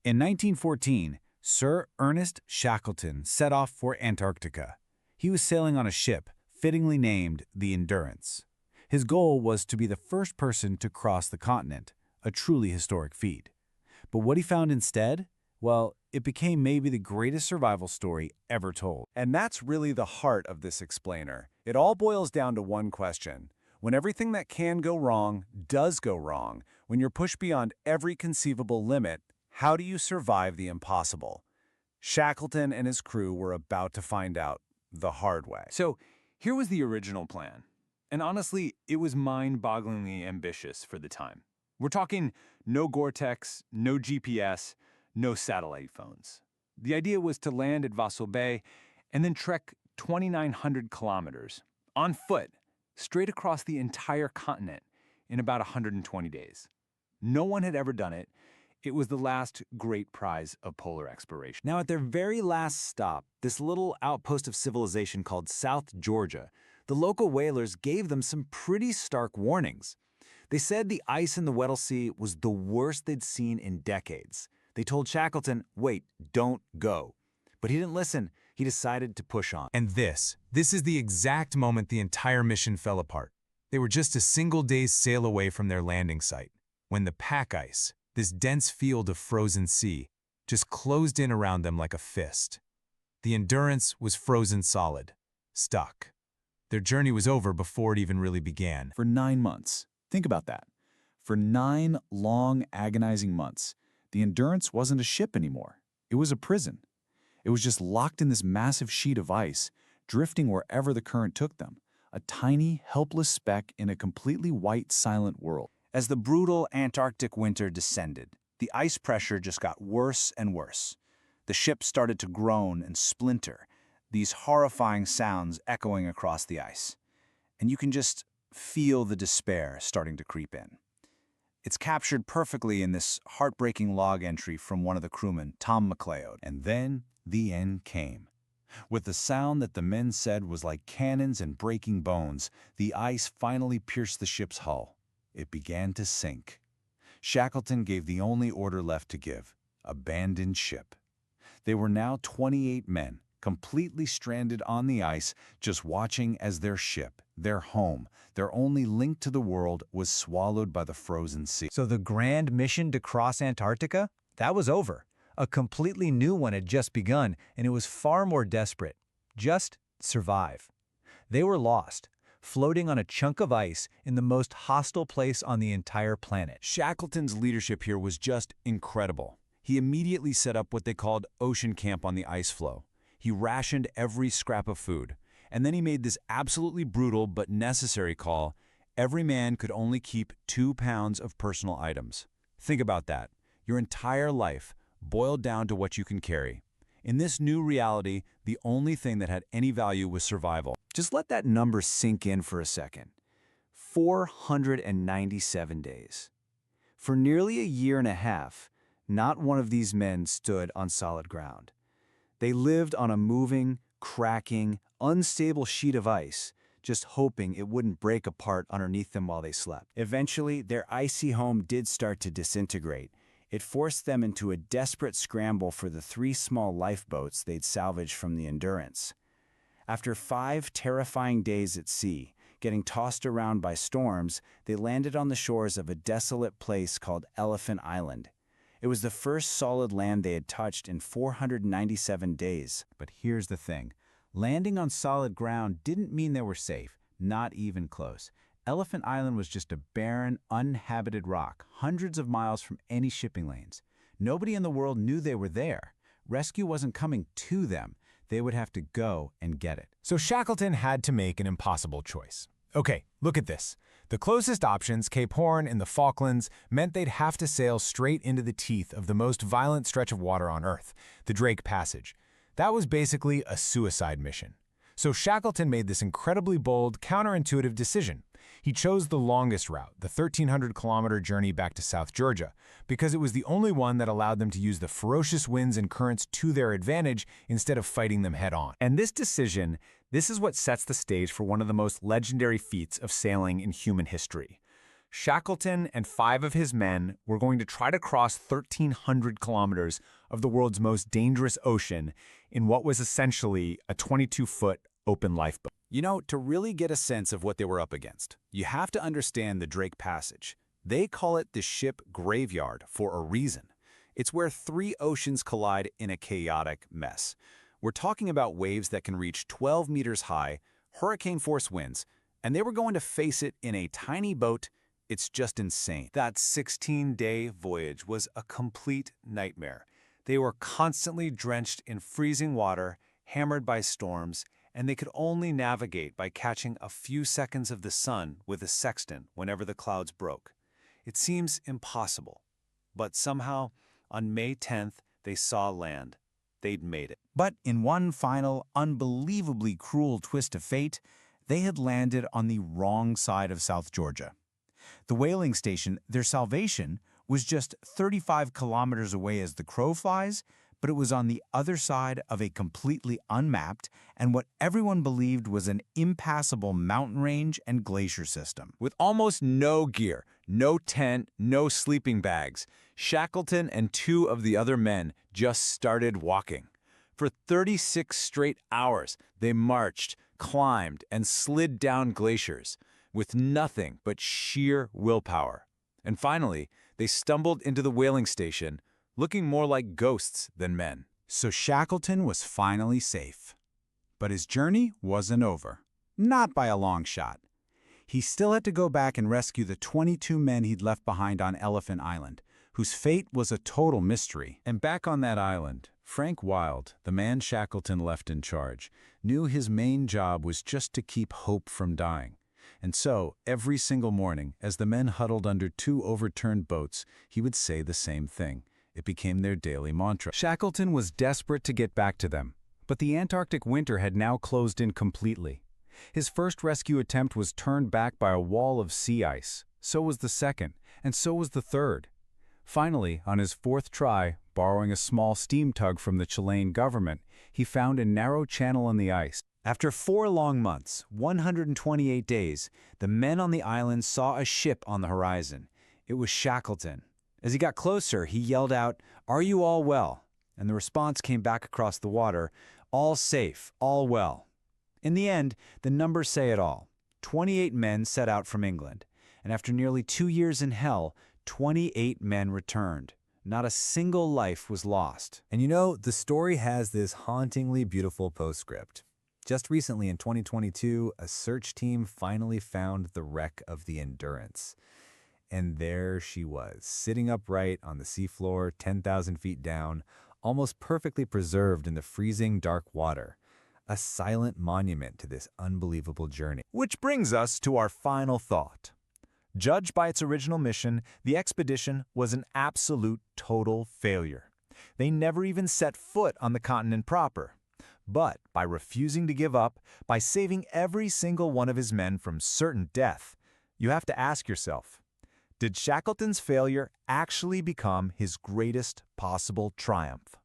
In 1914, Sir Ernest Shackleton set off for Antarctica. He was sailing on a ship, fittingly named the Endurance. His goal was to be the first person to cross the continent, a truly historic feat. But what he found instead? Well, it became maybe the greatest survival story ever told. And that's really the heart of this explainer. It all boils down to one question. When everything that can go wrong does go wrong, when you're pushed beyond every conceivable limit, how do you survive the impossible? Shackleton and his crew were about to find out the hard way. So here was the original plan. And honestly, it was mind-bogglingly ambitious for the time. We're talking no Gore-Tex, no GPS, no satellite phones. The idea was to land at Vassal Bay and then trek 2,900 kilometers on foot straight across the entire continent in about 120 days. No one had ever done it. It was the last great prize of polar exploration. Now, at their very last stop, this little outpost of civilization called South Georgia, the local whalers gave them some pretty stark warnings. They said the ice in the Weddell Sea was the worst they'd seen in decades. They told Shackleton, wait, don't go. But he didn't listen. He decided to push on. And this is the exact moment the entire mission fell apart. They were just a single day's sail away from their landing site, when the pack ice, this dense field of frozen sea, just closed in around them like a fist. The Endurance was frozen solid, stuck. Their journey was over before it even really began. For 9 months. Think about that. For 9 long, agonizing months, the Endurance wasn't a ship anymore. It was a prison. It was just locked in this massive sheet of ice, drifting wherever the current took them, a tiny, helpless speck in a completely white, silent world. As the brutal Antarctic winter descended, the ice pressure just got worse and worse. The ship started to groan and splinter, these horrifying sounds echoing across the ice. And you can just feel the despair starting to creep in. It's captured perfectly in this heartbreaking log entry from one of the crewmen, Tom McLeod. And then the end came. With the sound that the men said was like cannons and breaking bones, the ice finally pierced the ship's hull. It began to sink. Shackleton gave the only order left to give: abandon ship. They were now 28 men, completely stranded on the ice, just watching as their ship, their home, their only link to the world, was swallowed by the frozen sea. So the grand mission to cross Antarctica? That was over. A completely new one had just begun, and it was far more desperate. Just survive. They were lost, floating on a chunk of ice in the most hostile place on the entire planet. Shackleton's leadership here was just incredible. He immediately set up what they called ocean camp on the ice floe. He rationed every scrap of food. And then he made this absolutely brutal but necessary call: every man could only keep 2 pounds of personal items. Think about that. Your entire life boiled down to what you can carry. In this new reality, the only thing that had any value was survival. Just let that number sink in for a second. 497 days. For nearly a year and a half, not one of these men stood on solid ground. They lived on a moving, cracking, unstable sheet of ice, just hoping it wouldn't break apart underneath them while they slept. Eventually, their icy home did start to disintegrate. It forced them into a desperate scramble for the 3 small lifeboats they'd salvaged from the Endurance. After 5 terrifying days at sea, getting tossed around by storms, they landed on the shores of a desolate place called Elephant Island. It was the first solid land they had touched in 497 days. But here's the thing. Landing on solid ground didn't mean they were safe, not even close. Elephant Island was just a barren, uninhabited rock, hundreds of miles from any shipping lanes. Nobody in the world knew they were there. Rescue wasn't coming to them. They would have to go and get it. So Shackleton had to make an impossible choice. Okay, look at this. The closest options, Cape Horn in the Falklands, meant they'd have to sail straight into the teeth of the most violent stretch of water on Earth, the Drake Passage. That was basically a suicide mission. So Shackleton made this incredibly bold, counterintuitive decision. He chose the longest route, the 1,300-kilometer journey back to South Georgia, because it was the only one that allowed them to use the ferocious winds and currents to their advantage instead of fighting them head-on. And this decision, this is what sets the stage for one of the most legendary feats of sailing in human history. Shackleton and 5 of his men were going to try to cross 1,300 kilometers of the world's most dangerous ocean in what was essentially a 22-foot open lifeboat. You know, to really get a sense of what they were up against, you have to understand the Drake Passage. They call it the ship graveyard for a reason. It's where 3 oceans collide in a chaotic mess. We're talking about waves that can reach 12 meters high, hurricane-force winds, and they were going to face it in a tiny boat. It's just insane. That 16-day voyage was a complete nightmare. They were constantly drenched in freezing water, hammered by storms, and they could only navigate by catching a few seconds of the sun with a sextant whenever the clouds broke. It seems impossible, but somehow, on May 10th, they saw land. They'd made it. But in one final, unbelievably cruel twist of fate, they had landed on the wrong side of South Georgia. The whaling station, their salvation, was just 35 kilometers away as the crow flies, but it was on the other side of a completely unmapped and what everyone believed was an impassable mountain range and glacier system. With almost no gear, no tent, no sleeping bags, Shackleton and 2 of the other men just started walking. For 36 straight hours, they marched, climbed, and slid down glaciers with nothing but sheer willpower. And finally, they stumbled into the whaling station, looking more like ghosts than men. So Shackleton was finally safe. But his journey wasn't over. Not by a long shot. He still had to go back and rescue the 22 men he'd left behind on Elephant Island, whose fate was a total mystery. And back on that island, Frank Wild, the man Shackleton left in charge, knew his main job was just to keep hope from dying. And so, every single morning, as the men huddled under 2 overturned boats, he would say the same thing. It became their daily mantra. Shackleton was desperate to get back to them, but the Antarctic winter had now closed in completely. His first rescue attempt was turned back by a wall of sea ice. So was the second, and so was the third. Finally, on his 4th try, borrowing a small steam tug from the Chilean government, he found a narrow channel in the ice. After 4 long months, 128 days, the men on the island saw a ship on the horizon. It was Shackleton. As he got closer, he yelled out, "Are you all well?" And the response came back across the water, "All safe, all well." In the end, the numbers say it all. 28 men set out from England, and after nearly 2 years in hell, 28 men returned. Not a single life was lost. And you know, the story has this hauntingly beautiful postscript. Just recently in 2022, a search team finally found the wreck of the Endurance. And there she was, sitting upright on the seafloor 10,000 feet down, almost perfectly preserved in the freezing dark water. A silent monument to this unbelievable journey. Which brings us to our final thought. Judged by its original mission, the expedition was an absolute total failure. They never even set foot on the continent proper. But by refusing to give up, by saving every single one of his men from certain death, you have to ask yourself, did Shackleton's failure actually become his greatest possible triumph?